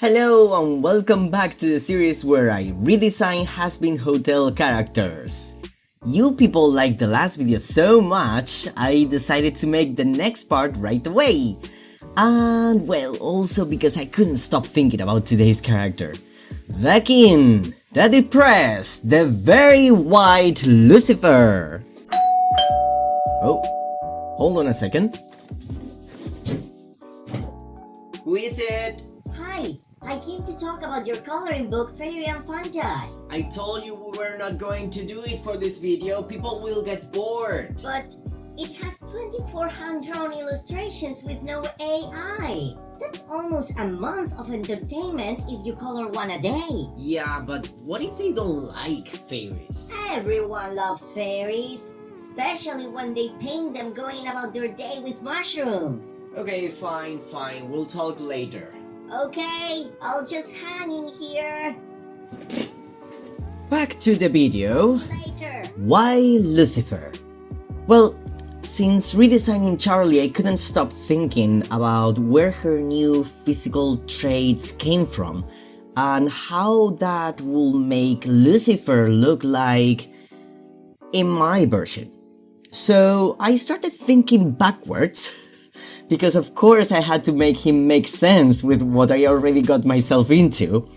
Hello and welcome back to the series where I redesign Hazbin Hotel characters. You people liked the last video so much, I decided to make the next part right away. And well, also because I couldn't stop thinking about today's character. The king, the depressed, the very white Lucifer. Oh, hold on a second. Who is it? Hi, I came to talk about your coloring book, Fairy and Fungi. I told you we were not going to do it for this video, people will get bored. But it has 24 hand-drawn illustrations with no AI. That's almost a month of entertainment if you color one a day. Yeah, but what if they don't like fairies? Everyone loves fairies, especially when they paint them going about their day with mushrooms. Okay, fine, we'll talk later. Okay, I'll just hang in here. Back to the video. Later. Why Lucifer? Well, since redesigning Charlie, I couldn't stop thinking about where her new physical traits came from and how that will make Lucifer look like in my version. So I started thinking backwards because of course I had to make him make sense with what I already got myself into.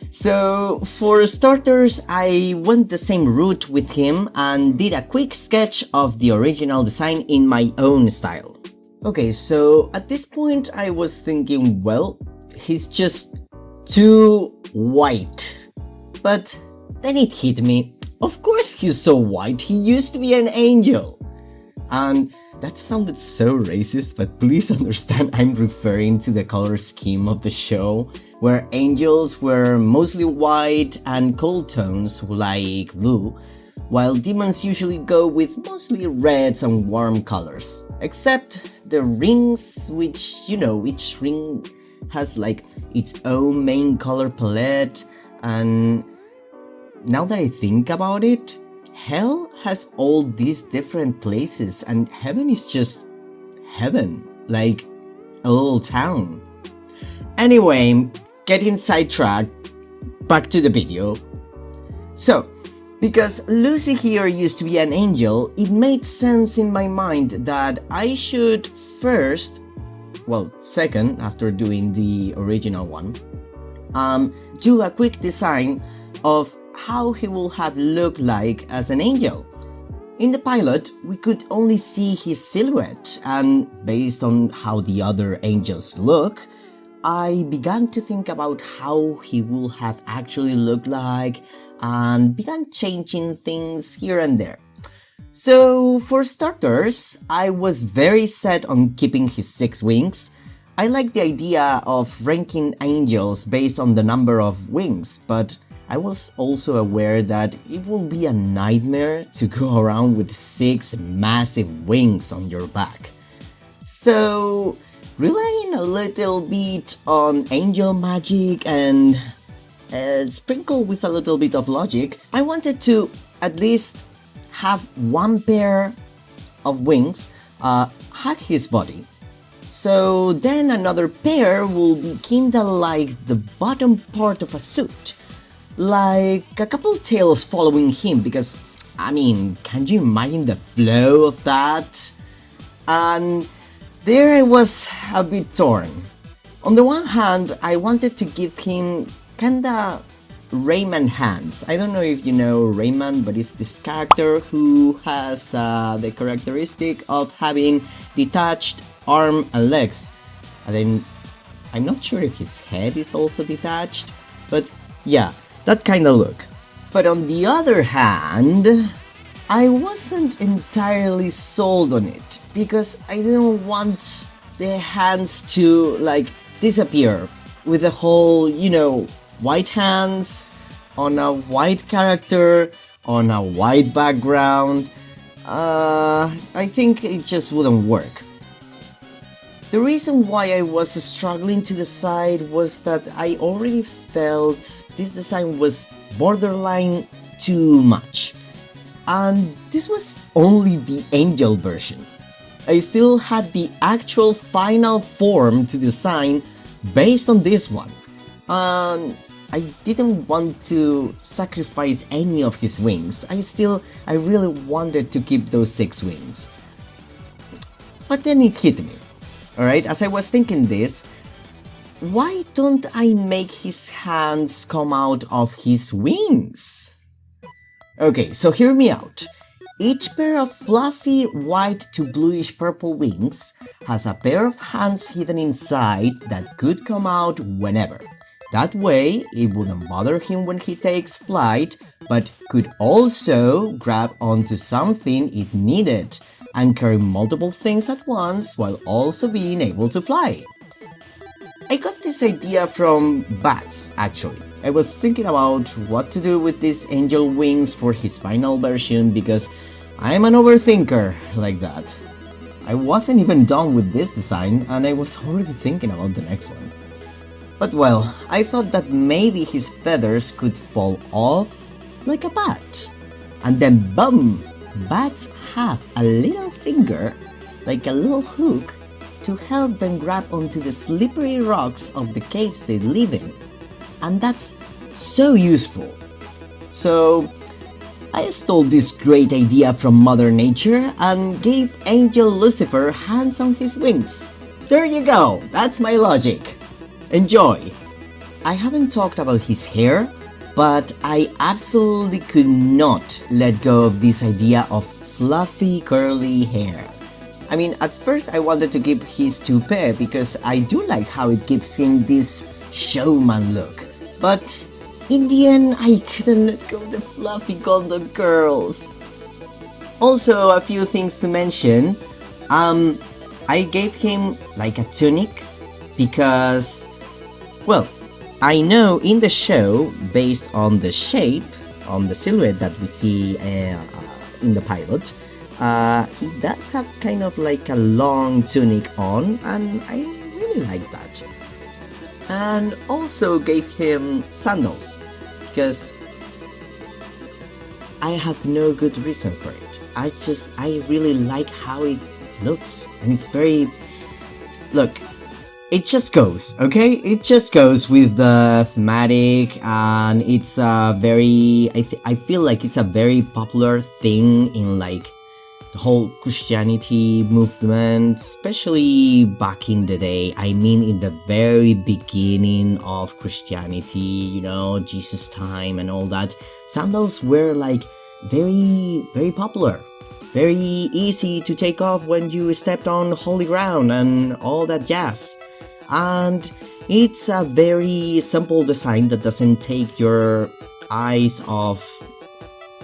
So for starters, I went the same route with him and did a quick sketch of the original design in my own style. Okay, so at this point I was thinking, well, he's just too white. But then it hit me, of course he's so white, he used to be an angel. And that sounded so racist, but please understand I'm referring to the color scheme of the show, where angels were mostly white and cold tones like blue, while demons usually go with mostly reds and warm colors. Except the rings, which, you know, each ring has like its own main color palette, and now that I think about it, hell has all these different places and heaven is just heaven, like a little town. Anyway, getting sidetracked, back to the video. So, because Lucy here used to be an angel, it made sense in my mind that I should first, well, second, after doing the original one, do a quick design of how he will have looked like as an angel. In the pilot, we could only see his silhouette, and based on how the other angels look, I began to think about how he will have actually looked like and began changing things here and there. So for starters, I was very set on keeping his 6 wings. I like the idea of ranking angels based on the number of wings, but I was also aware that it will be a nightmare to go around with 6 massive wings on your back. So, relying a little bit on angel magic and sprinkled with a little bit of logic, I wanted to at least have one pair of wings hug his body. So then another pair will be kinda like the bottom part of a suit, like a couple tails following him, because, I mean, can you imagine the flow of that? And there I was a bit torn. On the one hand, I wanted to give him kinda Rayman hands. I don't know if you know Rayman, but it's this character who has the characteristic of having detached arm and legs. And then, I'm not sure if his head is also detached, but yeah, that kind of look. But on the other hand, I wasn't entirely sold on it because I didn't want the hands to like disappear with the whole, you know, white hands on a white character on a white background. I think it just wouldn't work. The reason why I was struggling to decide was that I already felt this design was borderline too much. And this was only the angel version. I still had the actual final form to design based on this one. I didn't want to sacrifice any of his wings. I really wanted to keep those 6 wings. But then it hit me. Alright, as I was thinking this, why don't I make his hands come out of his wings? Okay, so hear me out. Each pair of fluffy white to bluish purple wings has a pair of hands hidden inside that could come out whenever. That way, it wouldn't bother him when he takes flight, but could also grab onto something it needed and carry multiple things at once while also being able to fly. I got this idea from bats, actually. I was thinking about what to do with these angel wings for his final version because I'm an overthinker like that. I wasn't even done with this design and I was already thinking about the next one. But well, I thought that maybe his feathers could fall off like a bat. And then boom! Bats have a little finger, like a little hook, to help them grab onto the slippery rocks of the caves they live in. And that's so useful. So I stole this great idea from Mother Nature and gave Angel Lucifer hands on his wings. There you go, that's my logic. Enjoy! I haven't talked about his hair, but I absolutely could not let go of this idea of fluffy curly hair. I mean, at first I wanted to keep his toupee because I do like how it gives him this showman look. But in the end, I couldn't let go of the fluffy golden curls. Also, a few things to mention. I gave him like a tunic because, well, I know in the show, based on the shape, on the silhouette that we see in the pilot, it does have kind of like a long tunic on, and I really like that. And also gave him sandals, because I have no good reason for it. I really like how it looks, and it's very, look, it just goes, okay? It just goes with the thematic, and it's a very, I feel like it's a very popular thing in like the whole Christianity movement, especially back in the day. I mean, in the very beginning of Christianity, you know, Jesus' time and all that, sandals were like very, very popular. Very easy to take off when you stepped on holy ground and all that jazz. And it's a very simple design that doesn't take your eyes off.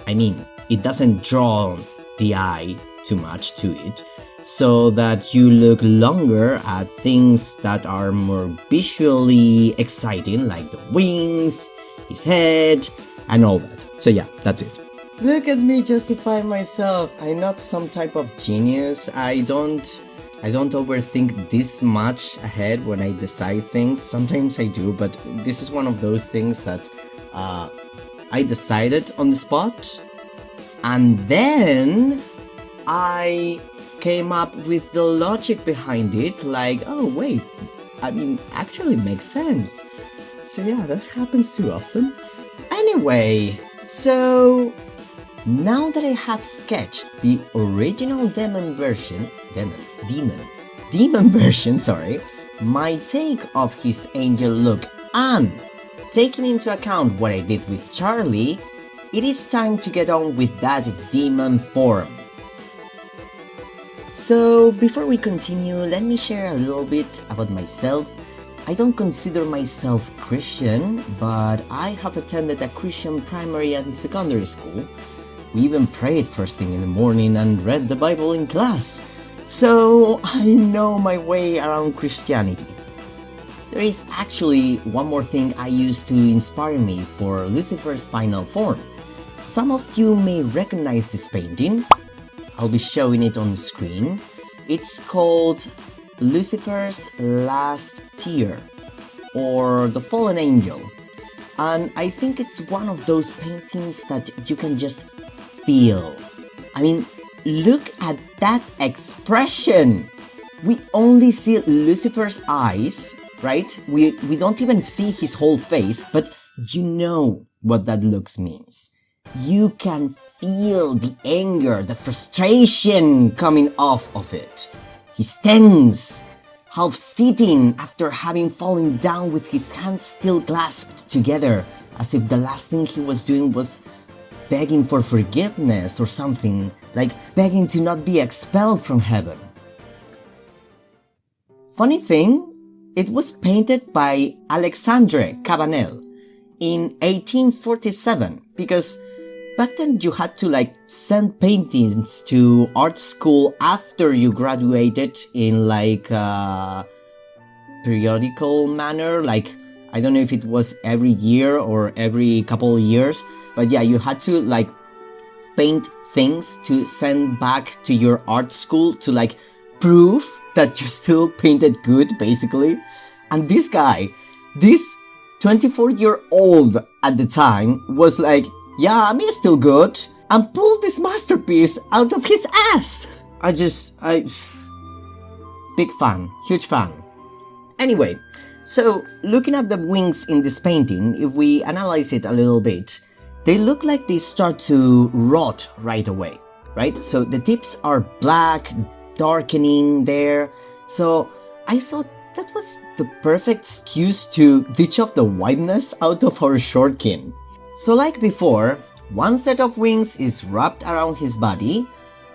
I mean, it doesn't draw the eye too much to it, so that you look longer at things that are more visually exciting, like the wings, his head, and all that. So yeah, that's it. Look at me justifying myself. I'm not some type of genius. I don't overthink this much ahead when I decide things. Sometimes I do, but this is one of those things that I decided on the spot, and then I came up with the logic behind it, like, oh wait, I mean, actually makes sense. So yeah, that happens too often. Anyway, so now that I have sketched the original demon version, sorry, my take of his angel look, and taking into account what I did with Charlie, it is time to get on with that demon form. So before we continue, let me share a little bit about myself. I don't consider myself Christian, but I have attended a Christian primary and secondary school. We even prayed first thing in the morning and read the Bible in class. So I know my way around Christianity. There is actually one more thing I used to inspire me for Lucifer's final form. Some of you may recognize this painting. I'll be showing it on the screen. It's called Lucifer's Last Tear, or The Fallen Angel. And I think it's one of those paintings that you can just feel. I mean, look at that expression! We only see Lucifer's eyes, right? We don't even see his whole face, but you know what that looks means. You can feel the anger, the frustration coming off of it. He's tense, half sitting after having fallen down with his hands still clasped together, as if the last thing he was doing was begging for forgiveness or something, like begging to not be expelled from heaven. Funny thing, it was painted by Alexandre Cabanel in 1847, because back then you had to like send paintings to art school after you graduated in like a periodical manner, like I don't know if it was every year or every couple of years, but yeah, you had to like paint things to send back to your art school to like prove that you still painted good, basically. And this guy, this 24-year-old at the time, was like, yeah, I'm still good, and pulled this masterpiece out of his ass. Big fan, huge fan. Anyway, so looking at the wings in this painting, if we analyze it a little bit, they look like they start to rot right away, right? So the tips are black, darkening there. So I thought that was the perfect excuse to ditch off the whiteness out of our shortkin. So like before, one set of wings is wrapped around his body,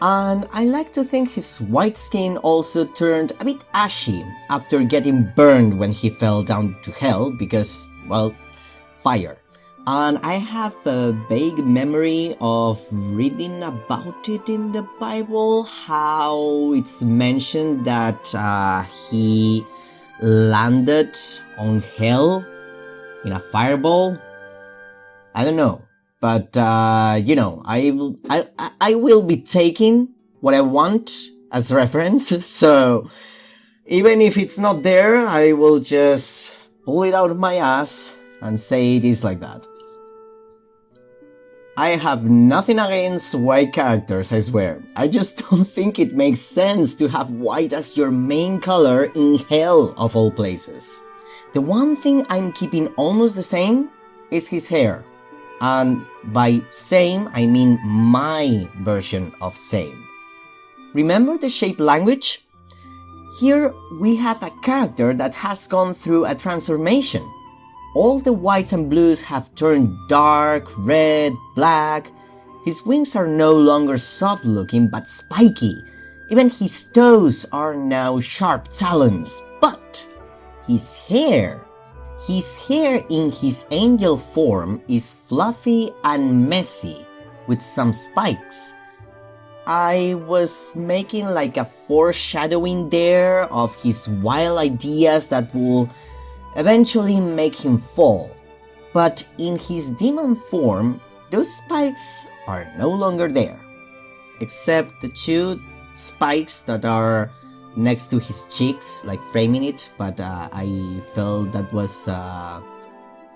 and I like to think his white skin also turned a bit ashy after getting burned when he fell down to hell because, well, fire. And I have a vague memory of reading about it in the Bible, how it's mentioned that he landed on hell in a fireball. I don't know, but you know, I will be taking what I want as reference, so even if it's not there, I will just pull it out of my ass and say it is like that. I have nothing against white characters, I swear. I just don't think it makes sense to have white as your main color in hell of all places. The one thing I'm keeping almost the same is his hair. And by same, I mean my version of same. Remember the shape language? Here we have a character that has gone through a transformation. All the whites and blues have turned dark, red, black. His wings are no longer soft looking but spiky. Even his toes are now sharp talons. But his hair in his angel form is fluffy and messy with some spikes. I was making like a foreshadowing there of his wild ideas that will eventually make him fall. But in his demon form, those spikes are no longer there. Except the two spikes that are next to his cheeks, like framing it, but I felt that was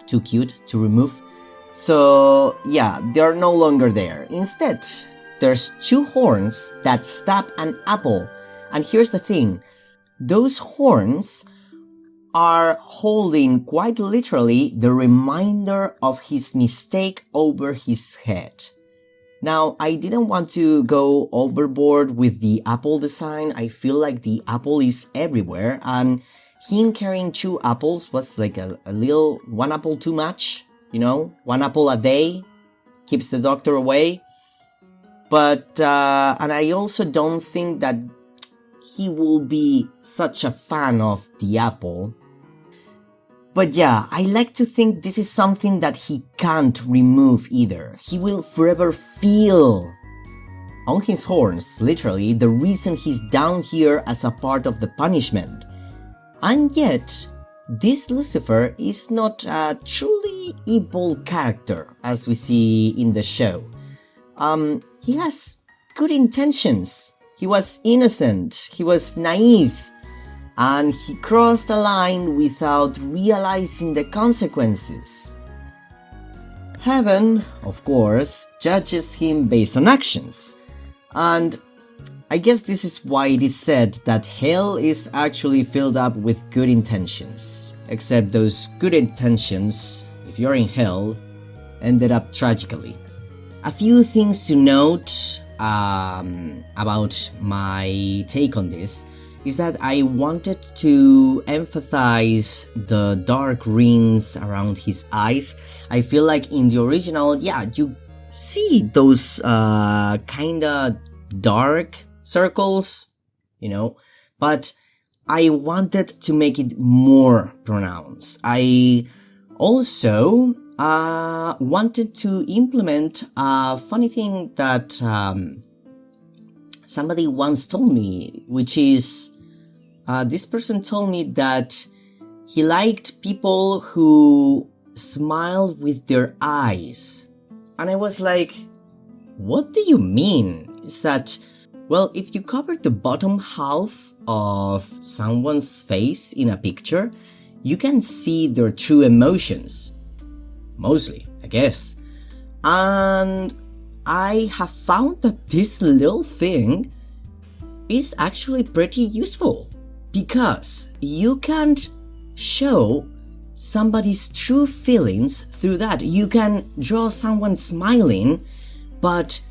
too cute to remove. So yeah, they are no longer there. Instead, there's two horns that stab an apple. And here's the thing, those horns are holding quite literally the reminder of his mistake over his head. Now, I didn't want to go overboard with the apple design. I feel like the apple is everywhere, and him carrying two apples was like a little one apple too much, you know, one apple a day keeps the doctor away. But, and I also don't think that he will be such a fan of the apple. But yeah, I like to think this is something that he can't remove either. He will forever feel on his horns, literally, the reason he's down here as a part of the punishment. And yet, this Lucifer is not a truly evil character, as we see in the show. He has good intentions. He was innocent. He was naive. And he crossed a line without realizing the consequences. Heaven, of course, judges him based on actions. And I guess this is why it is said that hell is actually filled up with good intentions. Except those good intentions, if you're in hell, ended up tragically. A few things to note about my take on this is that I wanted to emphasize the dark rings around his eyes. I feel like in the original, yeah, you see those kinda dark circles, you know, but I wanted to make it more pronounced. I also wanted to implement a funny thing that somebody once told me, which is this person told me that he liked people who smiled with their eyes. And I was like, what do you mean? Is that, well, if you cover the bottom half of someone's face in a picture, you can see their true emotions. Mostly, I guess. And I have found that this little thing is actually pretty useful, because you can't show somebody's true feelings through that. You can draw someone smiling, but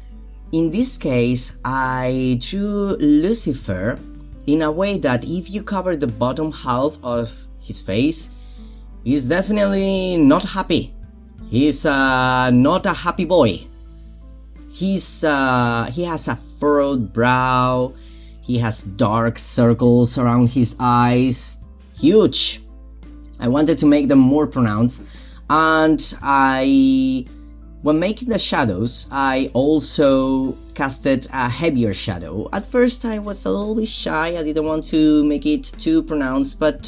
in this case I drew Lucifer in a way that if you cover the bottom half of his face, he's definitely not happy. He's not a happy boy. He has a furrowed brow. He has dark circles around his eyes. Huge. I wanted to make them more pronounced, and when making the shadows, I also casted a heavier shadow. At first I was a little bit shy, I didn't want to make it too pronounced, but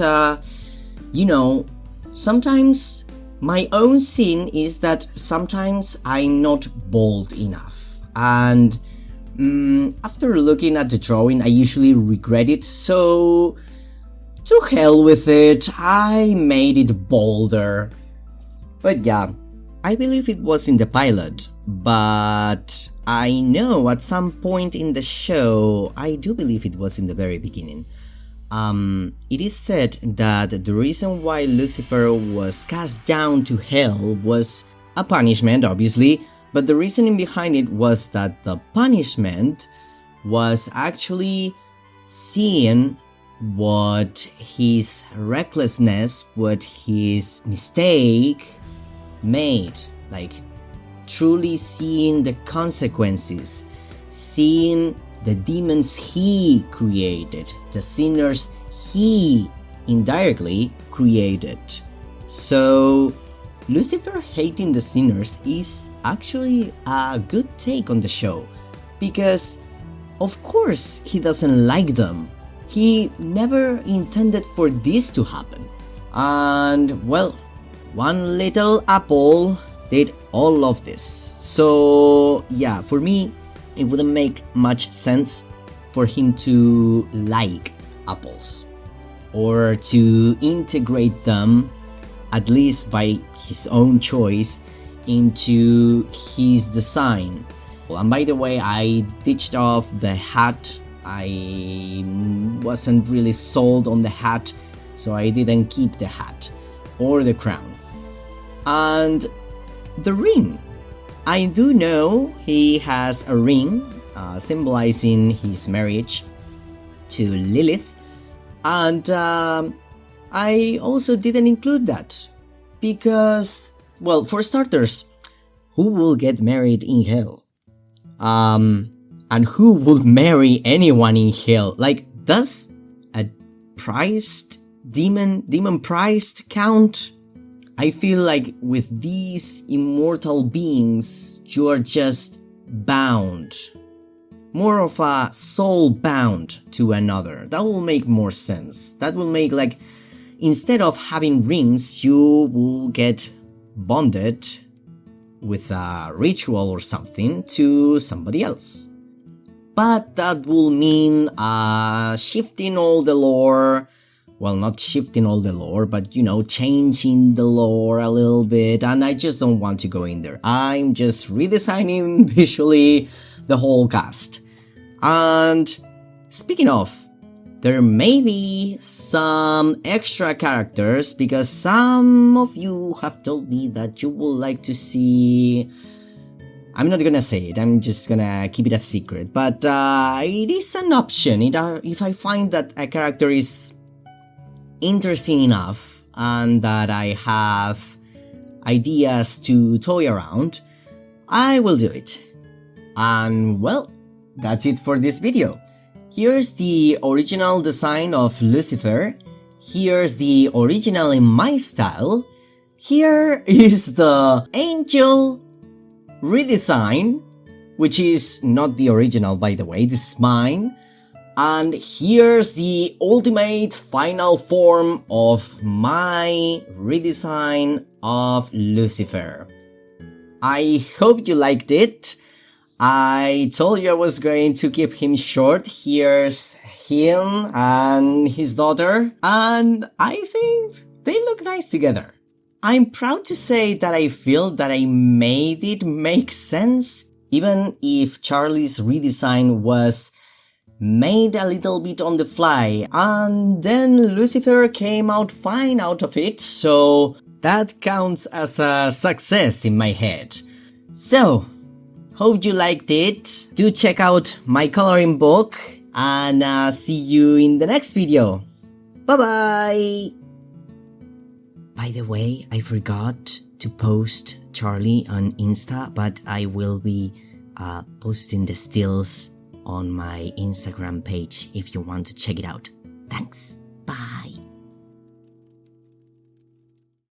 you know, sometimes my own sin is that sometimes I'm not bold enough, and after looking at the drawing I usually regret it, so to hell with it, I made it bolder. But yeah, I believe it was in the pilot, but I know at some point in the show, I do believe it was in the very beginning. It is said that the reason why Lucifer was cast down to hell was a punishment, obviously, but the reasoning behind it was that the punishment was actually seeing what his recklessness, what his mistake made, like truly seeing the consequences, seeing the demons he created, the sinners he indirectly created. So Lucifer hating the sinners is actually a good take on the show, because of course he doesn't like them. He never intended for this to happen. And well, one little apple did all of this. So yeah, for me, it wouldn't make much sense for him to like apples or to integrate them, at least by his own choice, into his design. And by the way, I ditched off the hat. I wasn't really sold on the hat, so I didn't keep the hat or the crown. And the ring. I do know he has a ring symbolizing his marriage to Lilith, and I also didn't include that because, well, for starters, who will get married in hell? And who would marry anyone in hell? Like, does a demon priced count? I feel like with these immortal beings, you are just bound. More of a soul bound to another. That will make more sense. That will make, like, instead of having rings, you will get bonded with a ritual or something to somebody else. But that will mean shifting all the lore. Well, not shifting all the lore, but, you know, changing the lore a little bit, and I just don't want to go in there. I'm just redesigning visually the whole cast. And Speaking of, there may be some extra characters because some of you have told me that you would like to see... I'm not gonna say it, I'm just gonna keep it a secret, but it is an option. If I find that a character is interesting enough and that I have ideas to toy around, I will do it. And well, that's it for this video. Here's the original design of Lucifer. Here's the original in my style. Here is the angel redesign, which is not the original, by the way, this is mine. And here's the ultimate final form of my redesign of Lucifer. I hope you liked it. I told you I was going to keep him short. Here's him and his daughter, and I think they look nice together. I'm proud to say that I feel that I made it make sense, even if Charlie's redesign was made a little bit on the fly, and then Lucifer came out fine out of it, so that counts as a success in my head. So, hope you liked it. Do check out my coloring book, and see you in the next video. Bye bye! By the way, I forgot to post Charlie on Insta, but I will be posting the stills on my Instagram page if you want to check it out. Thanks. Bye.